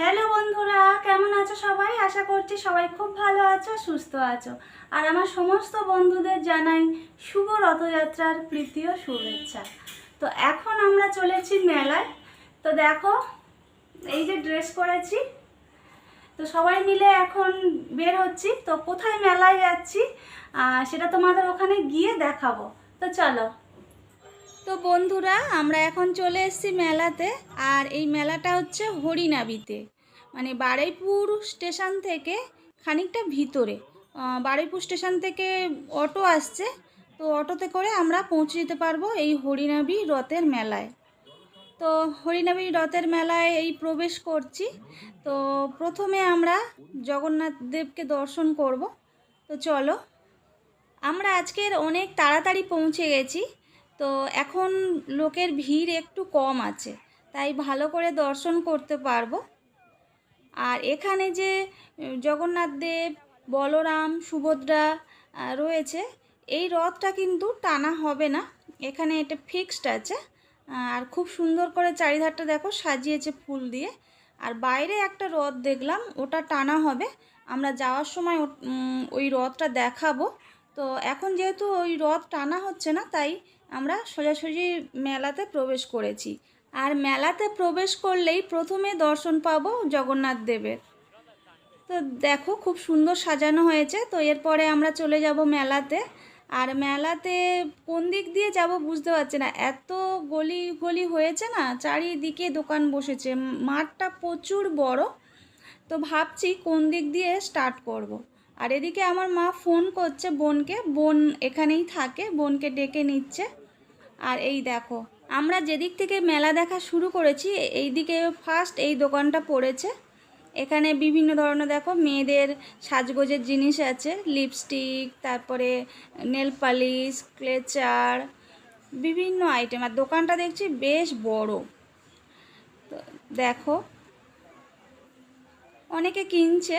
Hello বন্ধুরা, কেমন আছো সবাই? আশা করছি সবাই খুব ভালো আছো, সুস্থ আছো। আর আমার সমস্ত বন্ধুদের জানাই শুভ রথযাত্রার প্রীতি ও শুভেচ্ছা। তো এখন আমরা চলেছি মেলায়। তো দেখো, এই যে ড্রেস পরেছি, তো সবাই মিলে এখন বের হচ্ছি। তো কোথায় মেলায় যাচ্ছি সেটা তোমাদের ওখানে গিয়ে দেখাবো। তো চলো। তো বন্ধুরা, আমরা এখন চলে এসেছি মেলাতে। আর এই মেলাটা হচ্ছে হরিনাবিতে, মানে বারুইপুর স্টেশন থেকে খানিকটা ভিতরে। বারুইপুর স্টেশন থেকে অটো আসছে, তো অটোতে করে আমরা পৌঁছে যেতে পারবো এই হরিনাবি রথের মেলায়। তো হরিনাবি রথের মেলায় এই প্রবেশ করছি। তো প্রথমে আমরা জগন্নাথ দেবকে দর্শন করব। তো চলো, আমরা আজকের অনেক তাড়াতাড়ি পৌঁছে গেছি। তো এখন লোকের ভিড় একটু কম আছে, তাই ভালো করে দর্শন করতে পারবো। আর এখানে যে জগন্নাথ দেব, বলরাম, সুভদ্রা রয়েছে, এই রথটা কিন্তু টানা হবে না, এখানে এটা ফিক্সড আছে। আর খুব সুন্দর করে চারিধারটা দেখো সাজিয়েছে ফুল দিয়ে। আর বাইরে একটা রথ দেখলাম, ওটা টানা হবে, আমরা যাওয়ার সময় ওই রথটা দেখাবো। তো এখন যেহেতু ওই রথ টানা হচ্ছে না, তাই আমরা সোজাসুজি মেলাতে প্রবেশ করেছি। আর মেলাতে প্রবেশ করলেই প্রথমে দর্শন পাবো জগন্নাথ দেবের। তো দেখো, খুব সুন্দর সাজানো হয়েছে। তো এরপরে আমরা চলে যাব মেলাতে। আর মেলাতে কোন দিক দিয়ে যাব বুঝতে পারছি না, এত গলি গলি হয়েছে না, চারিদিকে দোকান বসেছে, মাঠটা প্রচুর বড়। তো ভাবছি কোন দিক দিয়ে স্টার্ট করব। আর এদিকে আমার মা ফোন করছে বোনকে, বোন এখানেই থাকে, বোনকে ডেকে নিচ্ছে। আর এই দেখো, আমরা যেদিক থেকে মেলা দেখা শুরু করেছি, এই দিকে ফার্স্ট এই দোকানটা পড়েছে। এখানে বিভিন্ন ধরনের দেখো মেয়েদের সাজগোজের জিনিস আছে, লিপস্টিক, তারপরে নেল পালিশ, ক্লেচার, বিভিন্ন আইটেম। আর দোকানটা দেখছি বেশ বড়। তো দেখো, অনেকে কিনছে,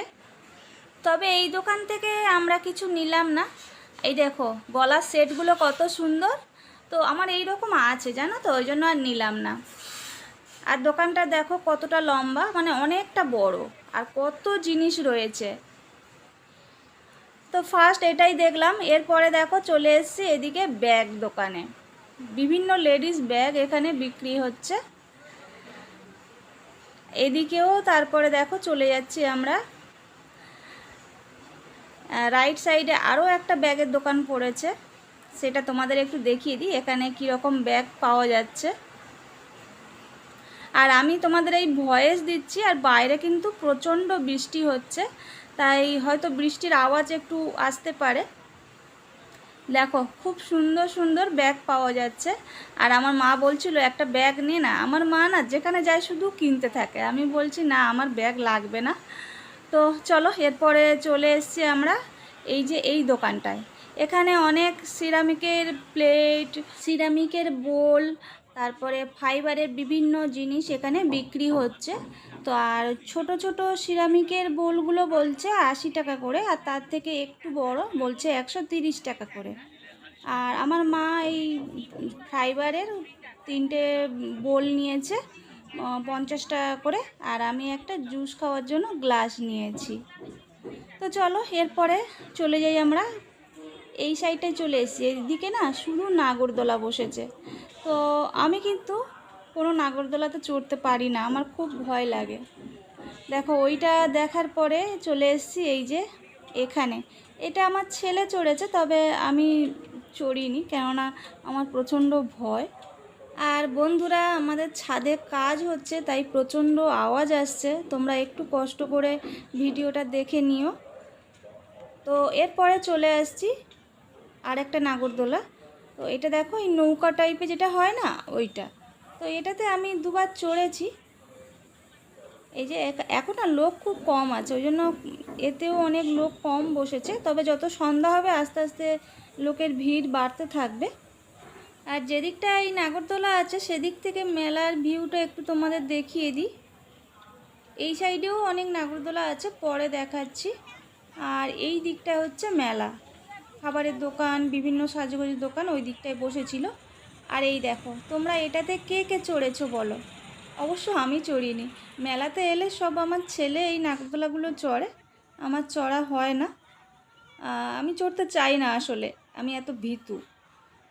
তবে এই দোকান থেকে আমরা কিছু নিলাম না। এই দেখো গলার সেটগুলো কত সুন্দর। তো আমার এই রকম আছে জানো, তো ওই জন্য আর নিলাম না। আর দোকানটা দেখো কতটা লম্বা, মানে অনেকটা বড়, আর কত জিনিস রয়েছে। তো ফার্স্ট এটাই দেখলাম, এরপরে দেখো চলে এসেছি এদিকে ব্যাগ দোকানে। বিভিন্ন লেডিস ব্যাগ এখানে বিক্রি হচ্ছে। এদিকেও তারপরে দেখো চলে যাচ্ছি আমরা। রাইট সাইডে আরও একটা ব্যাগের দোকান পড়েছে, সেটা তোমাদের একটু দেখিয়ে দিই এখানে কীরকম ব্যাগ পাওয়া যাচ্ছে। আর আমি তোমাদের এই ভয়েস দিচ্ছি, আর বাইরে কিন্তু প্রচণ্ড বৃষ্টি হচ্ছে, তাই হয়তো বৃষ্টির আওয়াজ একটু আসতে পারে। দেখো খুব সুন্দর সুন্দর ব্যাগ পাওয়া যাচ্ছে। আর আমার মা বলছিল একটা ব্যাগ নে না। আমার মা না যেখানে যায় শুধু কিনতে থাকে, আমি বলছি না আমার ব্যাগ লাগবে না। তো চলো, এরপরে চলে এসেছি আমরা এই যে এই দোকানটায়। এখানে অনেক সিরামিকের প্লেট, সিরামিকের বোল, তারপরে ফাইবারের বিভিন্ন জিনিস এখানে বিক্রি হচ্ছে। তো আর ছোট ছোট সিরামিকের বোলগুলো বলছে 80 টাকা করে, আর তার থেকে একটু বড় বলছে 130 টাকা করে। আর আমার মা এই ফাইবারের 3টে বোল নিয়েছে 50 টাকা করে। আর আমি একটা জুস খাওয়ার জন্য গ্লাস নিয়েছি। তো চলো, এরপরে চলে যাই আমরা এই সাইডটায় চলে এসেছি। এদিকে না শুধু নাগরদোলা বসেছে। তো আমি কিন্তু কোনো নাগরদোলাতে চড়তে পারি না, আমার খুব ভয় লাগে। দেখো ওইটা দেখার পরে চলে এসেছি এই যে এখানে। এটা আমার ছেলে চড়েছে, তবে আমি চড়িনি, কেননা আমার প্রচণ্ড ভয়। আর বন্ধুরা, আমাদের ছাদে কাজ হচ্ছে, তাই প্রচণ্ড আওয়াজ আসছে, তোমরা একটু কষ্ট করে ভিডিওটা দেখে নিও। তো এরপরে চলে আসছি আর একটা নাগরদোলা। তো এটা দেখো, এই নৌকা টাইপের যেটা হয় না, ওইটা। তো এটাতে আমি দুবার চড়েছি। এই যে এখন না লোক খুব কম আছে, ওই জন্য এতেও অনেক লোক কম বসেছে, তবে যত সন্ধ্যা হবে আস্তে আস্তে লোকের ভিড় বাড়তে থাকবে। আর যেদিকটা এই নাগরদোলা আছে সেদিক থেকে মেলার ভিউটা একটু তোমাদের দেখিয়ে দিই। এই সাইডেও অনেক নাগরদোলা আছে, পরে দেখাচ্ছি। আর এই দিকটা হচ্ছে মেলা, খাবারের দোকান, বিভিন্ন সাজগোজের দোকান ওই দিকটায় বসেছিল। আর এই দেখো, তোমরা এটাতে কে কে চড়েছো বলো। অবশ্য আমি চড়িনি। মেলাতে এলে সব আমার ছেলে এই নাগরদোলাগুলো চড়ে, আমার চড়া হয় না। আমি চড়তে চাই না আসলে, আমি এত ভীতু।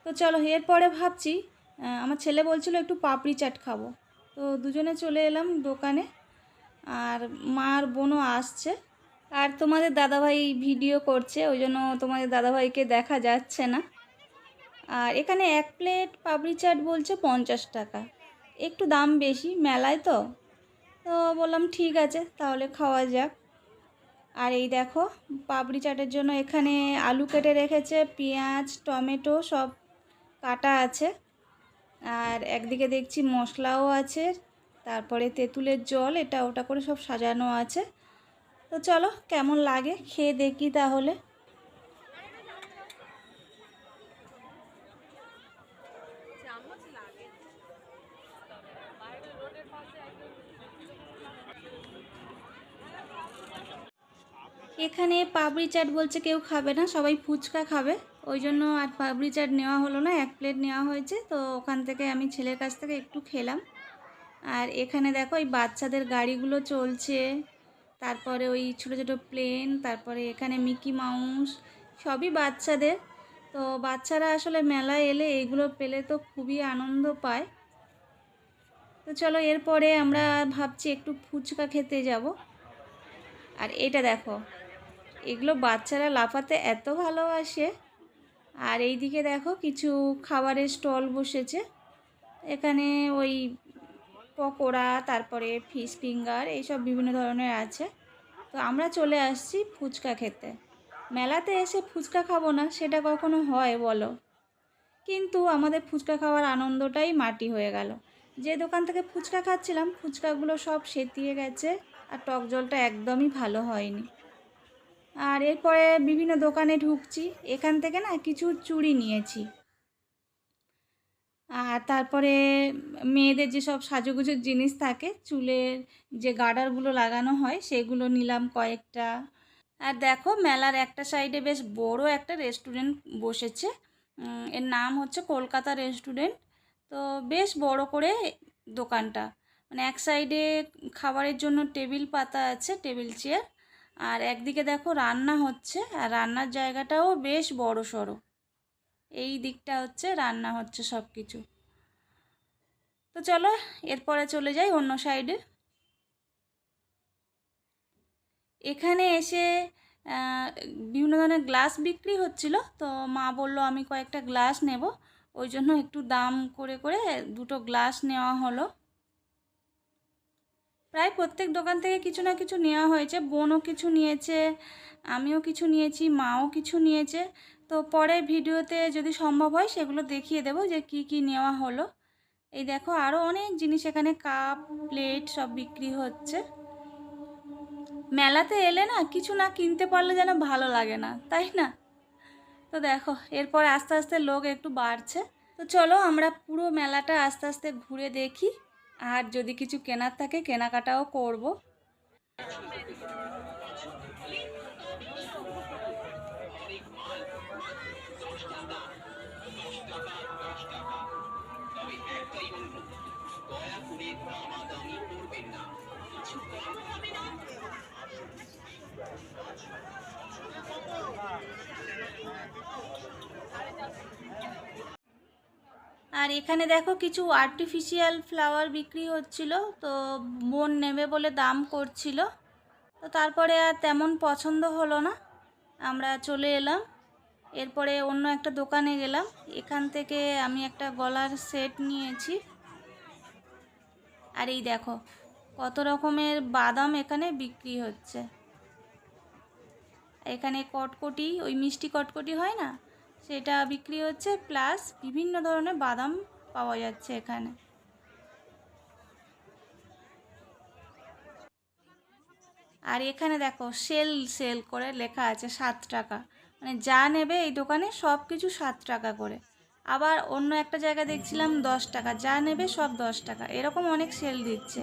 তো চলো এরপরে ভাবছি, আমার ছেলে বলছিল একটু পাপড়ি চাট খাবো, তো দুজনে চলে এলাম দোকানে। আর মা আর বোনও আসছে। আর তোমাদের দাদাভাই ভিডিও করছে, ওই জন্য তোমাদের দাদাভাইকে দেখা যাচ্ছে না। আর এখানে 1 প্লেট পাপড়ি চাট বলছে 50 টাকা, একটু দাম বেশি মেলায় তো। তো বললাম ঠিক আছে তাহলে খাওয়া যাক। আর এই দেখো পাপড়ি চাটের জন্য এখানে আলু কেটে রেখেছে, পেঁয়াজ টমেটো সব কাটা আছে। আর একদিকে দেখছি মশলাও আছে, তারপরে তেঁতুলের জল এটা ওটা করে সব সাজানো আছে। তো চলো কেমন লাগে খেয়ে দেখি তাহলে। এখানে পাপড়ি চাট বলছে কেউ খাবে না, সবাই ফুচকা খাবে, ওই জন্য আর পাপড়ি চাট নেওয়া হলো না, 1 প্লেট নেওয়া হয়েছে। তো ওখান থেকে আমি ছেলের কাছ থেকে একটু খেলাম। আর এখানে দেখো এই বাচ্চাদের গাড়িগুলো চলছে, তারপরে ওই ছোটো ছোটো প্লেন, তারপরে এখানে মিকি মাউস, সবই বাচ্চাদের। তো বাচ্চারা আসলে মেলায় এলে এইগুলো পেলে তো খুবই আনন্দ পায়। তো চলো এরপরে আমরা ভাবছি একটু ফুচকা খেতে যাব। আর এটা দেখো, এগুলো বাচ্চারা লাফাতে এত ভালোবাসে। আর এই দিকে দেখো কিছু খাবারের স্টল বসেছে, এখানে ওই পকোড়া, তারপরে ফিশ ফিঙ্গার, এইসব বিভিন্ন ধরনের আছে। তো আমরা চলে আসছি ফুচকা খেতে। মেলাতে এসে ফুচকা খাবো না সেটা কখনো হয় বলো? কিন্তু আমাদের ফুচকা খাওয়ার আনন্দটাই মাটি হয়ে গেল। যে দোকান থেকে ফুচকা খাচ্ছিলাম ফুচকাগুলো সব সেতিয়ে গেছে, আর টক জলটা একদমই ভালো হয়নি। আর এরপরে বিভিন্ন দোকানে ঢুকছি, এখান থেকে না কিছু চুড়ি নিয়েছি। আর তারপরে মেয়েদের যেসব সাজুগুজুর জিনিস থাকে, চুলের যে গার্ডারগুলো লাগানো হয় সেগুলো নিলাম কয়েকটা। আর দেখো মেলার একটা সাইডে বেশ বড় একটা রেস্টুরেন্ট বসেছে, এর নাম হচ্ছে কলকাতা রেস্টুরেন্ট। তো বেশ বড় করে দোকানটা, মানে এক সাইডে খাবারের জন্য টেবিল পাতা আছে, টেবিল চেয়ার। আর একদিকে দেখো রান্না হচ্ছে, আর রান্নার জায়গাটাও বেশ বড় সড়ো। এই দিকটা হচ্ছে রান্না হচ্ছে সব কিছু। তো চলো এরপরে চলে যাই অন্য সাইডে। এখানে এসে বিভিন্ন ধরনের গ্লাস বিক্রি হচ্ছিল, তো মা বলল আমি কয়েকটা গ্লাস নেব, ওই জন্য একটু দাম করে করে 2টো গ্লাস নেওয়া হলো। প্রায় প্রত্যেক দোকান থেকে কিছু না কিছু নেওয়া হয়েছে, বোনও কিছু নিয়েছে, আমিও কিছু নিয়েছি, মাও কিছু নিয়েছে। তো পরে ভিডিওতে যদি সম্ভব হয় সেগুলো দেখিয়ে দেবো যে কি কি নেওয়া হলো। এই দেখো আরও অনেক জিনিস, এখানে কাপ প্লেট সব বিক্রি হচ্ছে। মেলাতে এলে না কিছু না কিনতে পারলে যেন ভালো লাগে না, তাই না? তো দেখো এরপর আস্তে আস্তে লোক একটু বাড়ছে। তো চলো আমরা পুরো মেলাটা আস্তে আস্তে ঘুরে দেখি, আর যদি কিছু কেনার থাকে কেনাকাটাও করব। আর এখানে দেখো কিছু আর্টিফিশিয়াল ফ্লাওয়ার বিক্রি হচ্ছিল, তো বোন নেবে বলে দাম করছিল। তো তারপরে আর তেমন পছন্দ হলো না, আমরা চলে এলাম। এরপরে অন্য একটা দোকানে গেলাম, এখান থেকে আমি একটা গলার সেট নিয়েছি। আর এই দেখো কত রকমের বাদাম এখানে বিক্রি হচ্ছে। এখানে কটকটি, ওই মিষ্টি কটকটি হয় না, সেটা বিক্রি হচ্ছে, প্লাস বিভিন্ন ধরনের বাদাম পাওয়া যাচ্ছে এখানে। আর এখানে দেখো সেল করে লেখা আছে 7 টাকা, মানে যা নেবে এই দোকানে সব কিছু 7 টাকা করে। আবার অন্য একটা জায়গায় দেখছিলাম 10 টাকা, যা নেবে সব 10 টাকা, এরকম অনেক সেল দিচ্ছে।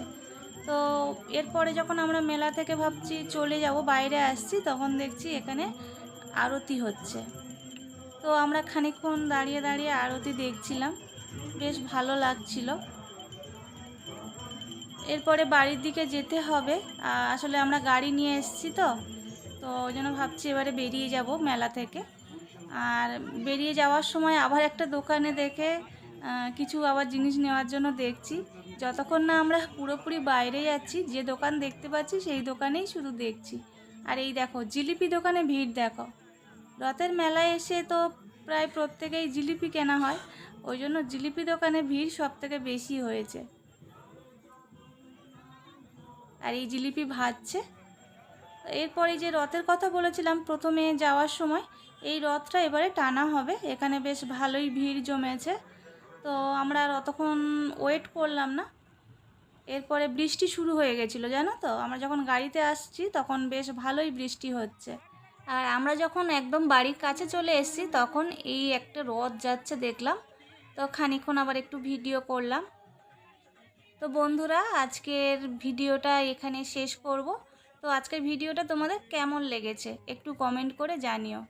তো এরপরে যখন আমরা মেলা থেকে ভাবছি চলে যাব, বাইরে আসছি, তখন দেখছি এখানে আরতি হচ্ছে। তো আমরা খানিকক্ষণ দাঁড়িয়ে দাঁড়িয়ে আরতি দেখছিলাম, বেশ ভালো লাগছিল। এরপরে বাড়ির দিকে যেতে হবে। আসলে আমরা গাড়ি নিয়ে এসেছি তো ওই জন্য ভাবছি এবারে বেরিয়ে যাব মেলা থেকে। আর বেরিয়ে যাওয়ার সময় আবার একটা দোকানে দেখে কিছু আবার জিনিস নেওয়ার জন্য দেখছি। যতক্ষণ না আমরা পুরোপুরি বাইরে যাচ্ছি, যে দোকান দেখতে পাচ্ছি সেই দোকানেই শুধু দেখছি। আর এই দেখো জিলিপি দোকানে ভিড় দেখো। রথের মেলায় এসে তো প্রায় প্রত্যেকেই জিলিপি কেনা হয়, ওই জন্য জিলিপি দোকানে ভিড় সব থেকে বেশি হয়েছে। আর এই জিলিপি ভাজছে। এরপরে যে রথের কথা বলেছিলাম প্রথমে যাওয়ার সময়, এই রথটা এবারে টানা হবে। এখানে বেশ ভালোই ভিড় জমেছে, তো আমরা আর অতক্ষণ ওয়েট করলাম না। এরপরে বৃষ্টি শুরু হয়ে গেছিলো জানো তো, আমরা যখন গাড়িতে আসছি তখন বেশ ভালোই বৃষ্টি হচ্ছে। আর আমরা যখন একদম বাড়ির কাছে চলে এসেছি তখন এই একটা রথ যাচ্ছে দেখলাম, তো খানিকক্ষণ আবার একটু ভিডিও করলাম। তো বন্ধুরা, আজকের ভিডিওটা এখানে শেষ করব। তো আজকের ভিডিওটা তোমাদের কেমন লেগেছে একটু কমেন্ট করে জানিও।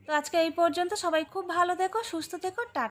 তো আজকে এই পর্যন্ত, সবাই খুব ভালো থেকো, সুস্থ থেকো, টাটা।